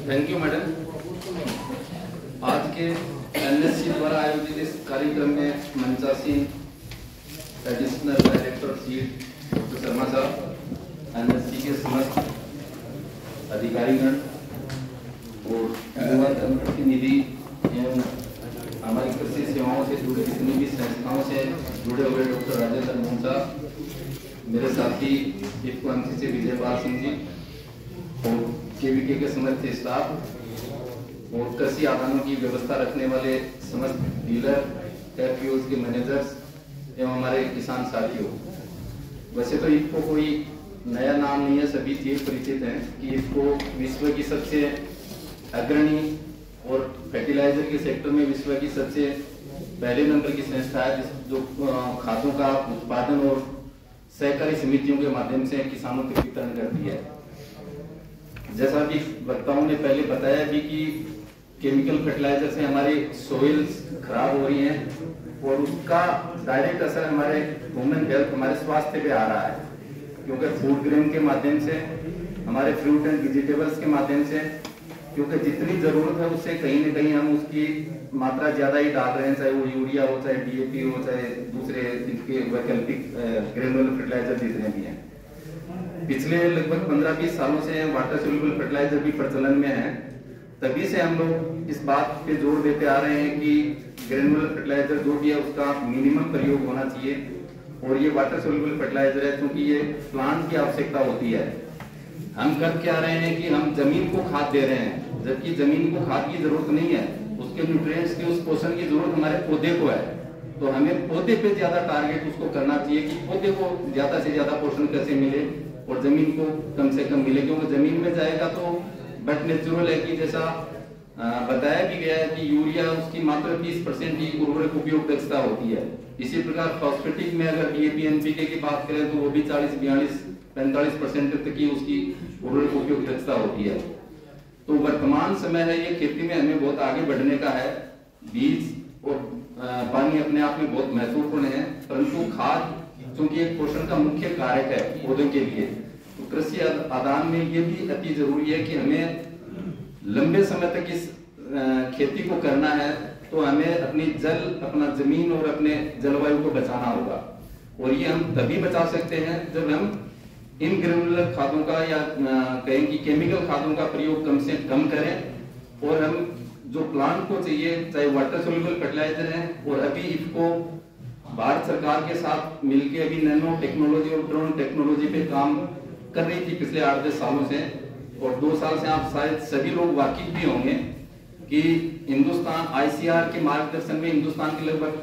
Thank you madam. आज के NSC द्वारा आयोजित इस कार्यक्रम में मंचासीन एडिशनल डायरेक्टर सीट डॉक्टर शर्मा साहब, एनएससी के समस्त अधिकारीगण और युवा जनप्रतिनिधि एवं हमारी कृषि सेवाओं से जुड़े जितनी भी संस्थाओं से जुड़े हुए डॉक्टर राजेंद्र मोहन साहब, मेरे साथी इफ्को एमसी विजयपाल सिंह जी और केवीके के समस्त स्टाफ और कृषि आदानों की व्यवस्था रखने वाले समस्त डीलर, एफपीओज के मैनेजर्स एवं हमारे किसान साथियों। वैसे तो इफ्को कोई नया नाम नहीं है, सभी चीज परिचित हैं कि इफ्को विश्व की सबसे अग्रणी और फर्टिलाइजर के सेक्टर में विश्व की सबसे पहले नंबर की संस्था है जो खादों का उत्पादन और सहकारी समितियों के माध्यम से किसानों को वितरण करती है। जैसा कि वक्ताओं ने पहले बताया भी कि केमिकल फर्टिलाइजर से हमारी सोइल्स खराब हो रही हैं और उसका डायरेक्ट असर हमारे ह्यूमन हेल्थ, हमारे स्वास्थ्य पे आ रहा है, क्योंकि फूड ग्रेन के माध्यम से, हमारे फ्रूट एंड वेजिटेबल्स के माध्यम से, क्योंकि जितनी जरूरत है उससे कहीं न कहीं हम उसकी मात्रा ज्यादा ही डाल रहे हैं, चाहे वो यूरिया हो, चाहे डीएपी हो, चाहे दूसरे इनके वैकल्पिक ग्रेनुलर फर्टिलाइजर जितने भी हैं। पिछले लगभग 15-20 सालों से वाटर सोल्यूबल फर्टिलाइजर भी प्रचलन में है। तभी से हम लोग इस बात पे जोर देते आ रहे हैं कि ग्रेनुलर फर्टिलाइजर जो भी है उसका मिनिमम प्रयोग होना चाहिए और ये वाटर सोल्यूबल फर्टिलाइजर है क्योंकि ये प्लांट की आवश्यकता होती है। हम कर क्या रहे हैं कि हम जमीन को खाद दे रहे हैं, जबकि जमीन को खाद की जरूरत नहीं है, उसके न्यूट्रिएंट्स की, उस पोषण की जरूरत हमारे पौधे को है। तो हमें पौधे पे ज्यादा टारगेट उसको करना चाहिए कि पौधे को ज्यादा से ज्यादा पोषण कैसे मिले और जमीन को कम से कम मिले, क्योंकि जमीन में जाएगा तो बट नेचुरल है कि जैसा बताया भी गया है कि यूरिया उसकी मात्र 30% ही उर्वरक उपयोग दक्षता होती है। इसी प्रकार फॉस्फेटिक में अगर डीएपी एनपीके की बात करें तो वो भी 40, 42, 45% तक की उसकी उर्वरक उपयोग दक्षता होती है। तो वर्तमान समय है ये खेती में हमें बहुत आगे बढ़ने का है। बीज और पानी अपने आप में बहुत महत्वपूर्ण है, परंतु खाद क्योंकि एक पोषण का मुख्य कारक है पौधों के लिए, तो कृषि आदान में ये भी अति जरूरी है कि हमें लंबे समय तक इस खेती को करना है तो हमें अपनी जल, अपना जमीन और अपने जलवायु को बचाना होगा। और ये हम तभी बचा सकते हैं जब हम इन ग्रेनुलर खादों का या कहें कि केमिकल खादों का प्रयोग कम से कम करें और हम जो प्लांट को चाहिए, चाहे वाटर सोल्यूबल फर्टिलाइजर है, और अभी इफको भारत सरकार के साथ मिलकर अभी नैनो टेक्नोलॉजी और ड्रोन टेक्नोलॉजी पे काम कर रही थी पिछले 8-10 सालों से, और 2 साल से आप शायद सभी लोग वाकिफ भी होंगे कि हिंदुस्तान आईसीआर के मार्गदर्शन में हिंदुस्तान के लगभग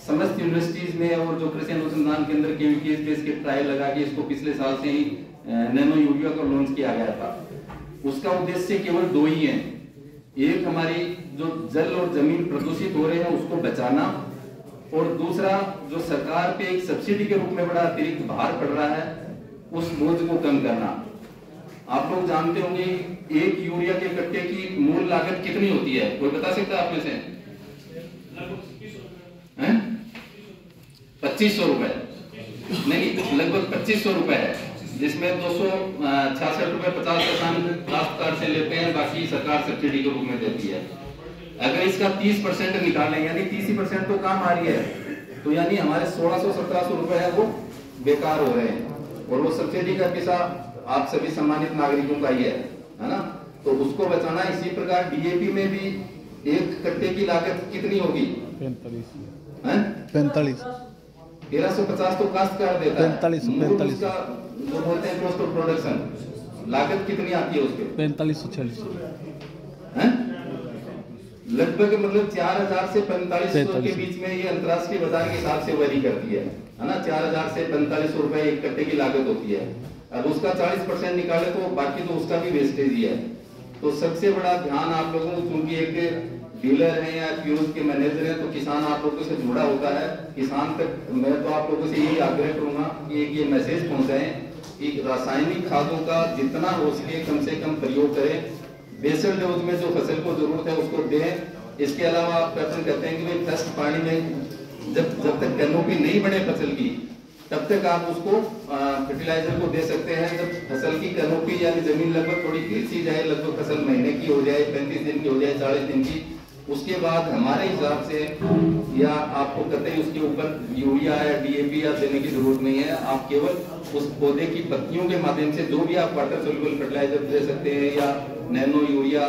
समस्त यूनिवर्सिटीज में और जो कृषि अनुसंधान केंद्र के इसके ट्रायल लगा के इसको पिछले साल से ही नैनो यूरिया को लॉन्च किया गया था। उसका उद्देश्य केवल 2 ही है, एक हमारी जो जल और जमीन प्रदूषित हो रहे हैं उसको बचाना, और दूसरा जो सरकार पे एक सब्सिडी के रूप में बड़ा अतिरिक्त भार पड़ रहा है उस बोझ को कम करना। आप लोग जानते होंगे एक यूरिया के कट्टे की मूल लागत कितनी होती है, कोई बता सकता है आप में से? 2500 रुपए नहीं, लगभग 2500 रुपए है, जिसमें 266 रुपए 50% काश्तकार से लेते हैं, बाकी सरकार सब्सिडी के रूप में देती है। अगर इसका 30% निकालें, यानी 30% तो काम आ रही है, तो यानी हमारे 1600-1700 रुपए है वो बेकार हो रहे हैं, और वो सब्सिडी का पैसा आप सभी सम्मानित नागरिकों का ही है ना। तो उसको बचाना। इसी प्रकार डीएपी में भी एक कट्टे की लागत कितनी होगी? 45 1350 तो काश्तकार देता है, 45 का जो बोलते हैं कॉस्ट ऑफ प्रोडक्शन, लागत कितनी आती है उसके? 45-46 लगभग, मतलब 4000 से 4500 के बीच में ये अंतरराष्ट्रीय बाजार के हिसाब से वैरी करती है ना। 4000 से 4500 रुपए एक कट्टे की लागत होती है। अब उसका 40% निकाले तो बाकी तो उसका भी वेस्टेज ही है। तो सबसे बड़ा ध्यान आप लोगों को, क्योंकि एक डीलर है या फ्यूज के मैनेजर है तो किसान आप लोगों से जुड़ा होता है, किसान तक मैं तो आप लोगों से यही आग्रह करूंगा कि एक ये मैसेज पहुंचाएं कि रासायनिक खादों का जितना हो सके कम से कम प्रयोग करें, बेसल डोज में जो फसल को जरूरत है उसको दें। इसके अलावा आप प्रयत्न करते हैं कि भाई फर्स्ट पानी में जब तक कैनोपी नहीं बने फसल की, तब तक आप उसको फर्टिलाइजर को दे सकते हैं। जब फसल की कैनोपी यानी जमीन लगभग थोड़ी घिर सी जाए, लगभग फसल महीने की हो जाए, 35 दिन की हो जाए, 40 दिन की, उसके बाद हमारे हिसाब से या आपको कतई उसके ऊपर यूरिया या डीएपी या देने की जरूरत नहीं है। आप केवल उस पौधे की पत्तियों के माध्यम से जो भी आप वाटर सोल्यूबल फर्टिलाइजर दे सकते हैं, या नैनो यूरिया,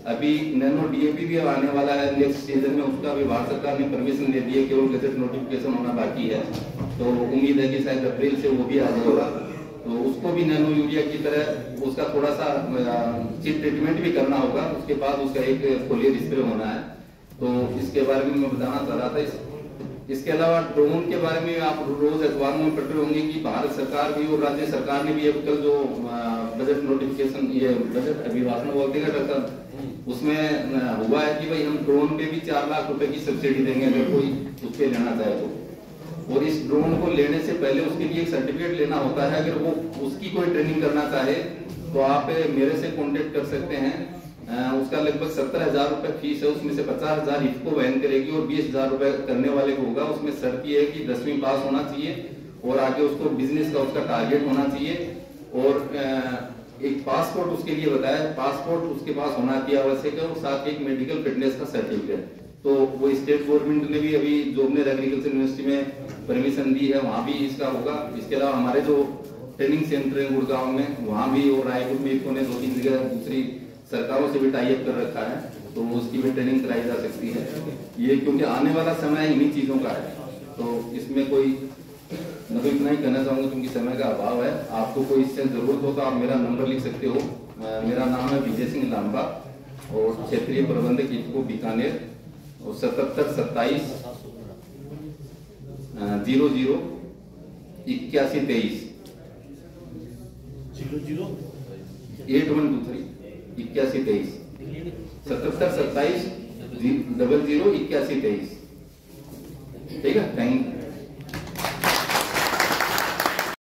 अभी नैनो डीएपी भी आने वाला है नेक्स्ट सीजन में, उसका भी भारत सरकार ने परमिशन दे दी है, केवल गजट नोटिफिकेशन होना बाकी है। तो उम्मीद है कि शायद अप्रैल से वो भी आ जाएगा। तो उसको भी नैनो यूरिया की तरह उसका थोड़ा सा सीड ट्रीटमेंट भी करना होगा, उसके बाद उसका एक फोलियर स्प्रे होना है। तो इसके बारे में मैं बताना चाह रहा था। इसके अलावा ड्रोन के बारे में आप रोज अखबारों में पढ़ रहे होंगे कि भारत सरकार भी और राज्य सरकार ने भी अब कल जो बजट नोटिफिकेशन, ये बजट अभिभाषण बोलते हैं डॉक्टर, उसमें हुआ है कि भाई हम ड्रोन पे भी 4 लाख रुपए की सब्सिडी देंगे अगर कोई उस पर लेना चाहे तो। और इस ड्रोन को लेने से पहले उसके लिए एक सर्टिफिकेट लेना होता है। अगर वो उसकी कोई ट्रेनिंग करना चाहे तो आप मेरे से कांटेक्ट कर सकते हैं। उसका लगभग 70,000 रुपए फीस है, उसमें से 50,000 इफको वहन करेगी और 20,000 रुपए करने वाले को होगा। उसमें शर्त ये है कि 10वीं पास होना चाहिए और आगे उसको बिजनेस का उसका टारगेट होना चाहिए। और एक पासपोर्ट उसके लिए बताया, पासपोर्ट उसके पास होना भी आवश्यक है और साथ एक मेडिकल फिटनेस का सर्टिफिकेट। तो वो स्टेट गवर्नमेंट ने भी अभी जोबनेर एग्रीकल्चर यूनिवर्सिटी में परमिशन दी है, वहां भी इसका होगा। इसके अलावा हमारे जो ट्रेनिंग सेंटर है गुड़गांव में, वहां भी और रायपुर में इनको ने 2-3 जगह दूसरी सरकारों से भी टाई अप कर रखा है, तो उसकी भी ट्रेनिंग कराई जा सकती है। ये क्योंकि आने वाला समय इन्हीं चीजों का है, तो इसमें कोई मैं तो इतना ही कहना चाहूंगा क्योंकि समय का अभाव है। आपको कोई इससे जरूरत हो तो आप मेरा नंबर लिख सकते हो। मेरा नाम है विजय सिंह लांबा और क्षेत्रीय प्रबंधक इफको बीकानेर, और 77 27 00 81 23 8123 81 23 77 27 00 81 23। ठीक है, थैंक यू।